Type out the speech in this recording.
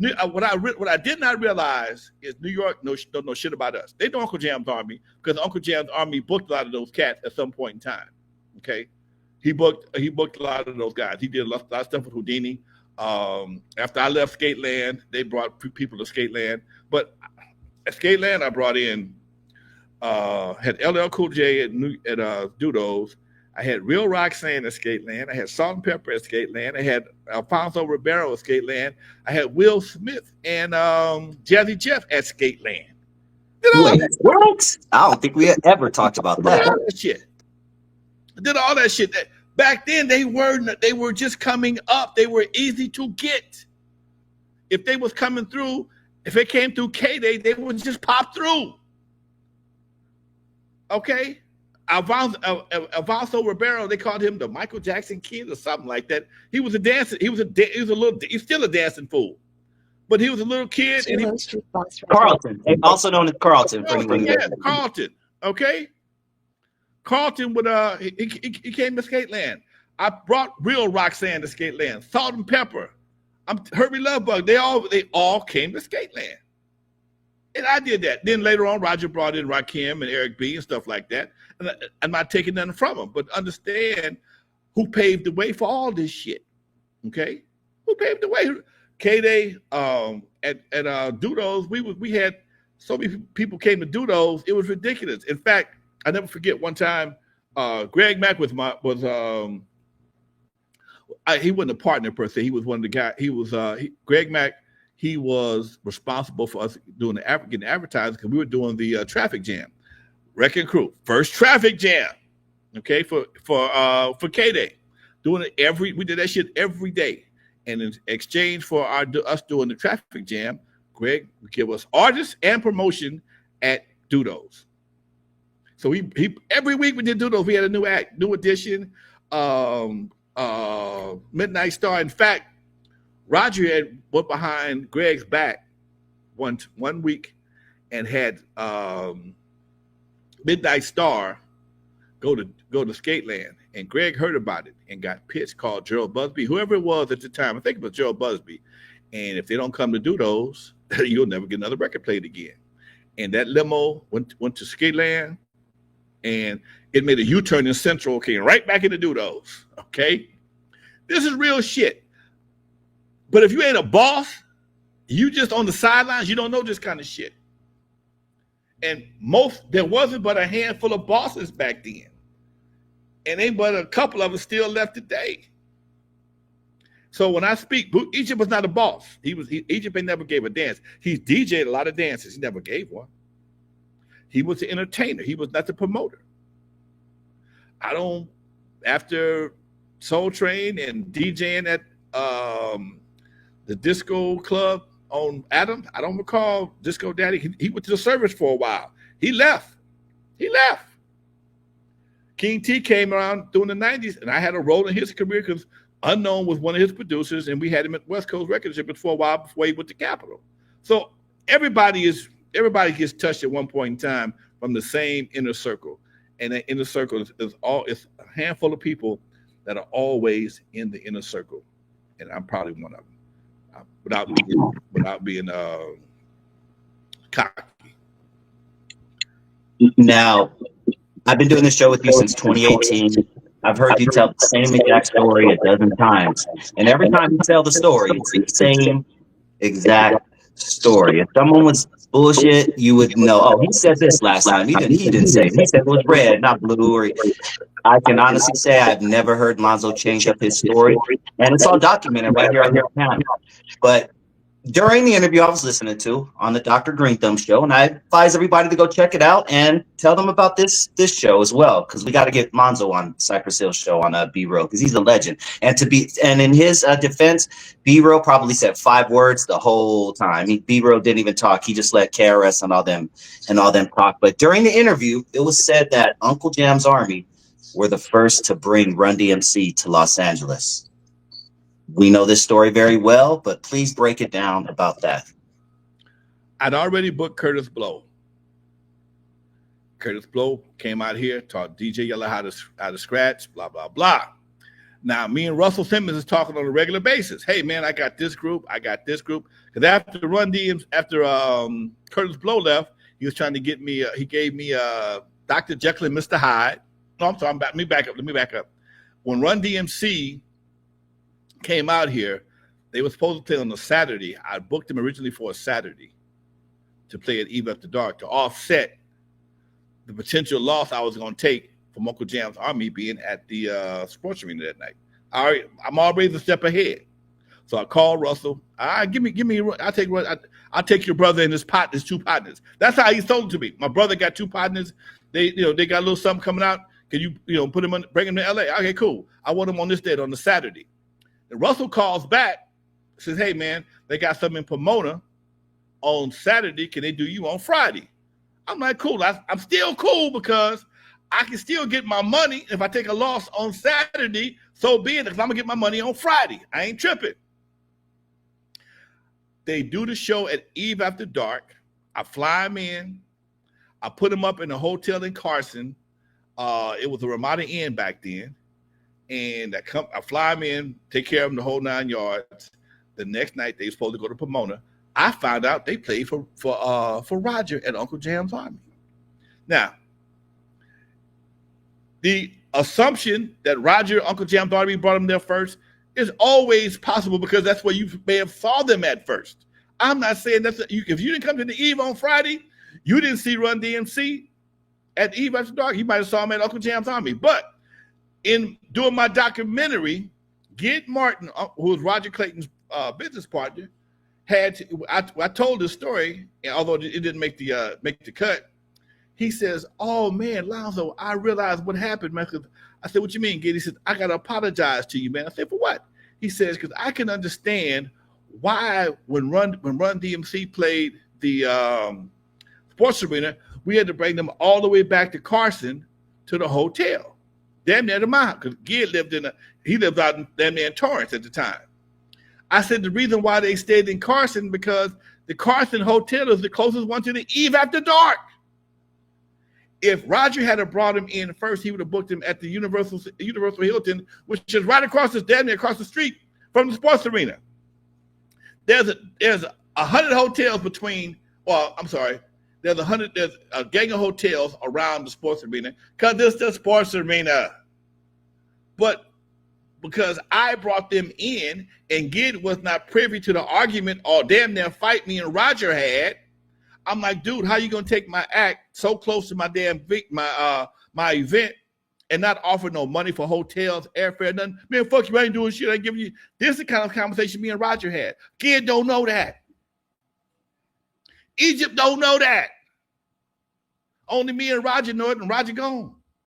What I did not realize is New York don't know shit about us. They know Uncle Jam's Army because Uncle Jam's Army booked a lot of those cats at some point in time. Okay, he booked a lot of those guys. He did a lot of stuff with Houdini. After I left Skateland, they brought people to Skateland. But at Skateland, I brought in had LL Cool J at Dudos. I had Real Roxanne at Skateland. I had Salt and Pepper at Skateland. I had Alfonso Ribeiro at Skateland. I had Will Smith and Jazzy Jeff at Skateland. Wait, what? I don't think we ever talked about that. That shit. I did all that shit. Back then, they were just coming up. They were easy to get. If they was coming through, if it came through K-Day, they would just pop through. Okay? Alfonso Ribeiro, they called him the Michael Jackson Kid or something like that. He was a dancer. He's still a dancing fool. But he was a little kid. And Carlton, also known as Carlton. Carlton. Okay? Carlton would he came to Skateland. I brought Real Roxanne to Skateland. Salt and Pepper. Herbie Lovebug. They all came to Skateland. And I did that. Then later on, Roger brought in Rakim and Eric B and stuff like that. And I'm not taking nothing from them, but understand who paved the way for all this shit. Okay? Who paved the way? K-Day at Dudos, we had so many people came to Dudos, it was ridiculous. In fact, I never forget one time, Greg Mack he wasn't a partner per se. He was one of the guys. Greg Mack. He was responsible for us doing the African advertising because we were doing the traffic jam. Wrecking Crew, first traffic jam. Okay, for K-Day, doing it we did that shit every day. And in exchange for us doing the traffic jam, Greg would give us artists and promotion at Dudos. So he every week we did Dudos. We had a new act, new edition, Midnight Star. In fact, Roger had went behind Greg's back one week and had Midnight Star go to Skateland, and Greg heard about it and got pitched, called Gerald Busby, whoever it was at the time. I think it was Gerald Busby. And if they don't come to do those, you'll never get another record played again. And that limo went to Skateland, and it made a U-turn in Central, came right back into Dudos. Okay, this is real shit. But if you ain't a boss, you just on the sidelines, you don't know this kind of shit. And there wasn't but a handful of bosses back then. And ain't but a couple of us still left today. So when I speak, Egypt was not a boss. Egypt ain't never gave a dance. He's DJ'd a lot of dances. He never gave one. He was the entertainer. He was not the promoter. After Soul Train and DJing at the disco club on Adams, I don't recall Disco Daddy. He went to the service for a while. He left. King T came around during the 90s, and I had a role in his career because Unknown was one of his producers, and we had him at West Coast Records for a while before he went to Capitol. So everybody gets touched at one point in time from the same inner circle. And the inner circle is it's a handful of people that are always in the inner circle. And I'm probably one of them. Without being cocky. Now, I've been doing this show with you since 2018. I've heard you tell the same exact story a dozen times. And every time you tell the story, it's the same exact story. If someone was bullshit, you would know, oh, he said this last time. He didn't say it. He said it was red, not blue. I can honestly say I've never heard Lonzo change up his story. And it's all documented right here on your account. But during the interview I was listening to on the Dr. Green Thumb show, and I advise everybody to go check it out and tell them about this show as well, because we got to get Lonzo on Cypress Hill show on B-Row, because he's a legend. And in his defense, B-Row probably said 5 words the whole time. B-Row didn't even talk. He just let KRS and all them talk. But during the interview, it was said that Uncle Jam's Army were the first to bring Run DMC to Los Angeles. We know this story very well, but please break it down about that. I'd already booked Curtis Blow. Curtis Blow came out here, taught DJ Yella how to scratch, blah, blah, blah. Now, me and Russell Simmons is talking on a regular basis. Hey, man, I got this group. Because after Run DMC, after Curtis Blow left, he was trying to get me. He gave me Dr. Jekyll and Mr. Hyde. No, I'm sorry. Let me back up. When Run DMC came out here, they were supposed to play on a Saturday. I booked them originally for a Saturday to play at Eve After Dark to offset the potential loss I was going to take from Uncle Jam's Army being at the sports arena that night. I'm already a step ahead. So I called Russell. Give me. I'll take your brother and his two partners. That's how he sold it to me. My brother got two partners. They got a little something coming out. Can you put him bring him to LA? Okay, cool. I want him on this date on the Saturday. And Russell calls back, says, hey man, they got something in Pomona on Saturday. Can they do you on Friday? I'm like, cool. I'm still cool because I can still get my money. If I take a loss on Saturday, so be it, because I'm going to get my money on Friday. I ain't tripping. They do the show at Eve After Dark. I fly them in. I put them up in a hotel in Carson. It was a Ramada Inn back then. And I fly them in, take care of them the whole 9 yards. The next night, they were supposed to go to Pomona. I found out they played for Roger at Uncle Jam's Army. Now, the assumption that Roger, Uncle Jam's Army brought him there first is always possible because that's where you may have saw them at first. I'm not saying if you didn't come to the Eve on Friday, you didn't see Run DMC at Eve After Dark. You might have saw him at Uncle Jam's Army. But in doing my documentary, Gid Martin, who was Roger Clayton's business partner, I told this story, although it didn't make the cut. He says, oh man, Lonzo, I realized what happened, man. I said, what you mean, Gid? He said, I gotta apologize to you, man. I said, for what? He says, because I can understand why when Run DMC played the sports arena, we had to bring them all the way back to Carson to the hotel. Damn near the mile, because Gid lived out in damn near in Torrance at the time. I said the reason why they stayed in Carson because the Carson Hotel is the closest one to the Eve After Dark. If Roger had brought him in first, he would have booked him at the Universal Hilton, which is right across the street from the sports arena. There's 100 hotels between. Well, I'm sorry. There's a gang of hotels around the sports arena because it's the sports arena. But because I brought them in and Gid was not privy to the argument or damn near fight me and Roger had, I'm like, dude, how you gonna take my act so close to my damn my event and not offer no money for hotels, airfare, nothing? Man, fuck you, I ain't doing shit. I ain't giving you. This is the kind of conversation me and Roger had. Gid don't know that. Egypt don't know that. Only me and Roger know it, and Roger gone.